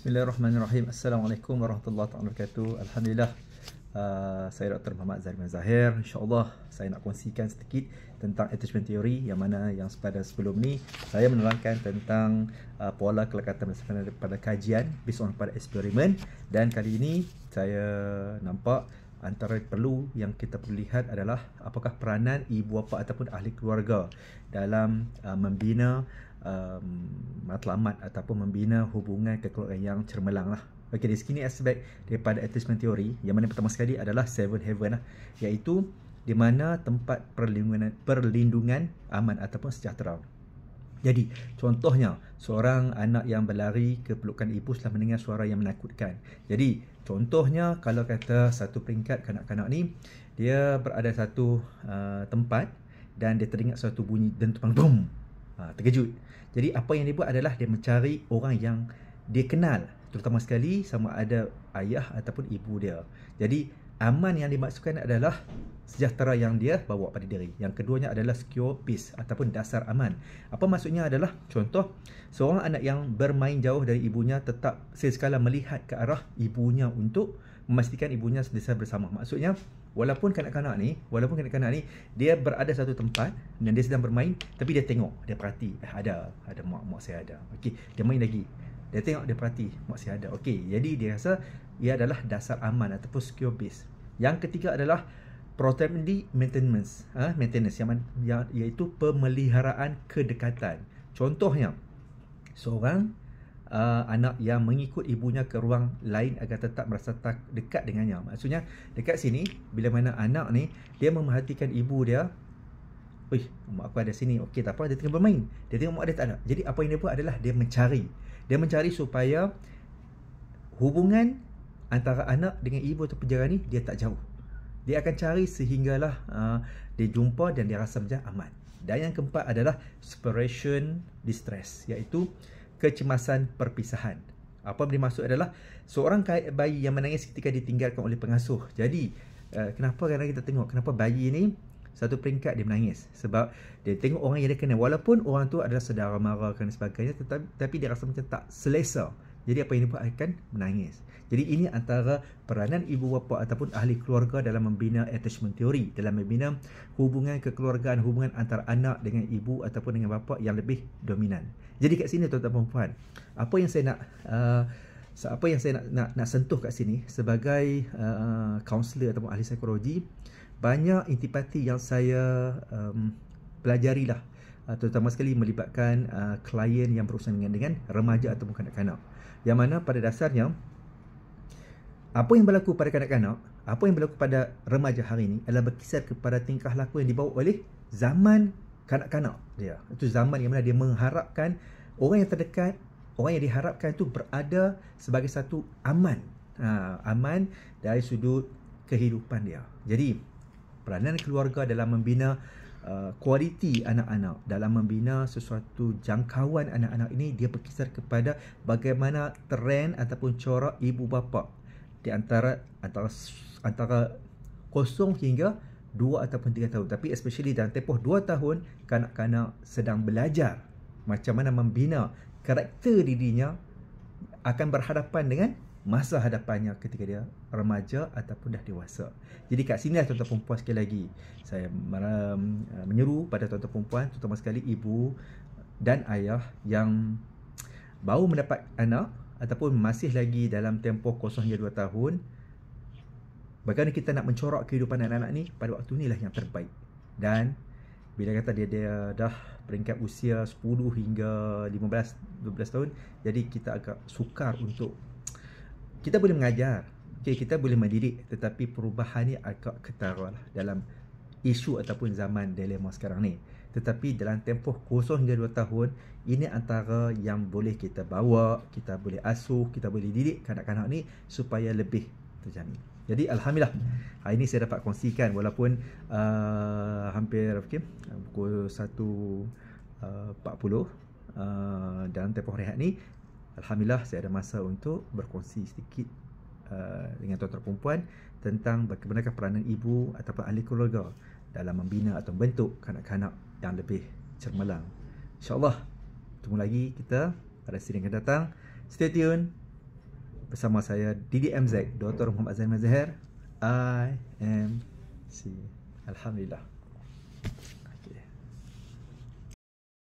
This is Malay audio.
Bismillahirrahmanirrahim. Assalamualaikum warahmatullahi wabarakatuh. Alhamdulillah, saya Dr. Muhammad Zahir Zahir. InsyaAllah saya nak kongsikan sedikit tentang attachment theory, yang mana yang sebelum ni saya menerangkan tentang pola kelekatan berdasarkan daripada kajian based on pada eksperimen. Dan kali ini saya nampak antara perlu yang kita perlu lihat adalah apakah peranan ibu bapa ataupun ahli keluarga dalam membina matlamat ataupun membina hubungan kekeluargaan yang cermelang lah. Okey, di sini aspek daripada attachment theory, yang mana pertama sekali adalah seven heaven lah, iaitu di mana tempat perlindungan aman ataupun sejahtera. Jadi contohnya, seorang anak yang berlari ke pelukan ibu setelah mendengar suara yang menakutkan. Jadi contohnya, kalau kata satu peringkat kanak-kanak ni, dia berada satu tempat dan dia teringat suatu bunyi dentuman boom, terkejut. Jadi apa yang dia buat adalah dia mencari orang yang dia kenal, terutama sekali sama ada ayah ataupun ibu dia. Jadi aman yang dimaksudkan adalah sejahtera yang dia bawa pada diri. Yang keduanya adalah secure peace ataupun dasar aman. Apa maksudnya adalah, contoh, seorang anak yang bermain jauh dari ibunya tetap sesekala melihat ke arah ibunya untuk memastikan ibunya sentiasa bersama. Maksudnya, walaupun kanak-kanak ni dia berada satu tempat dan dia sedang bermain, tapi dia tengok, dia perhati, ada mak saya ada. Okey, dia main lagi. Dia tengok, dia perhati, mak saya ada. Okey, jadi dia rasa ia adalah dasar aman ataupun secure base. Yang ketiga adalah proximity maintenance, yang iaitu pemeliharaan kedekatan. Contohnya, seorang anak yang mengikut ibunya ke ruang lain agar tetap merasa dekat dengannya. Maksudnya dekat sini, bila mana anak ni dia memerhatikan ibu dia, mak aku ada sini, okey tak apa, dia tengah bermain, dia tengok mak dia tak ada. Jadi apa yang dia buat adalah dia mencari supaya hubungan antara anak dengan ibu atau penjara ni dia tak jauh. Dia akan cari sehinggalah dia jumpa dan dia rasa macam aman. Dan yang keempat adalah separation distress, iaitu kecemasan perpisahan. Apa yang dimaksud adalah seorang bayi yang menangis ketika ditinggalkan oleh pengasuh. Jadi kenapa kadang kita tengok kenapa bayi ni satu peringkat dia menangis? Sebab dia tengok orang yang dia kenal, walaupun orang tu adalah saudara mara dan sebagainya, tetapi dia rasa macam tak selesa. Jadi apa yang dia buat, akan menangis. Jadi ini antara peranan ibu bapa ataupun ahli keluarga dalam membina attachment theory, dalam membina hubungan kekeluargaan, hubungan antara anak dengan ibu ataupun dengan bapa yang lebih dominan. Jadi kat sini tuan-tuan puan, apa yang saya nak sentuh kat sini sebagai kaunselor ataupun ahli psikologi, banyak intipati yang saya pelajarilah, terutama sekali melibatkan klien yang berurusan dengan remaja ataupun kanak-kanak, yang mana pada dasarnya apa yang berlaku pada kanak-kanak, apa yang berlaku pada remaja hari ini adalah berkisar kepada tingkah laku yang dibawa oleh zaman kanak-kanak dia. Itu zaman yang mana dia mengharapkan orang yang terdekat, orang yang diharapkan itu berada sebagai satu aman, aman dari sudut kehidupan dia. Jadi peranan keluarga dalam membina kualiti anak-anak, dalam membina sesuatu jangkauan anak-anak ini, dia berkisar kepada bagaimana trend ataupun corak ibu bapa di antara 0 hingga 2 ataupun 3 tahun. Tapi especially dalam tempoh 2 tahun, kanak-kanak sedang belajar macam mana membina karakter dirinya akan berhadapan dengan masa hadapannya ketika dia remaja ataupun dah dewasa. Jadi kat sini tuan-tuan perempuan, sekali lagi saya menyeru pada tuan-tuan perempuan, terutama sekali ibu dan ayah yang baru mendapat anak ataupun masih lagi dalam tempoh 0 hingga 2 tahun, bagaimana kita nak mencorak kehidupan anak-anak ni pada waktu inilah yang terbaik. Dan bila kata dia dah peringkat usia 10 hingga 15-12 tahun, jadi kita agak sukar untuk, kita boleh mengajar, kita boleh mendidik, tetapi perubahan ni agak ketara lah dalam isu ataupun zaman dilema sekarang ni. Tetapi dalam tempoh 0 hingga 2 tahun, ini antara yang boleh kita bawa, kita boleh asuh, kita boleh didik kanak-kanak ni supaya lebih terjamin. Jadi Alhamdulillah, hari ini saya dapat kongsikan, walaupun hampir pukul 1.40 dalam tempoh rehat ni, Alhamdulillah saya ada masa untuk berkongsi sedikit dengan tuan-tuan perempuan tentang bagaimana peranan ibu ataupun ahli keluarga dalam membina atau membentuk kanak-kanak yang lebih cermelang. InsyaAllah, bertemu lagi kita pada siri yang akan datang. Stay tune. bersama saya DDMZ, Dr. Muhammad Zair Mazahir, IMC. Alhamdulillah.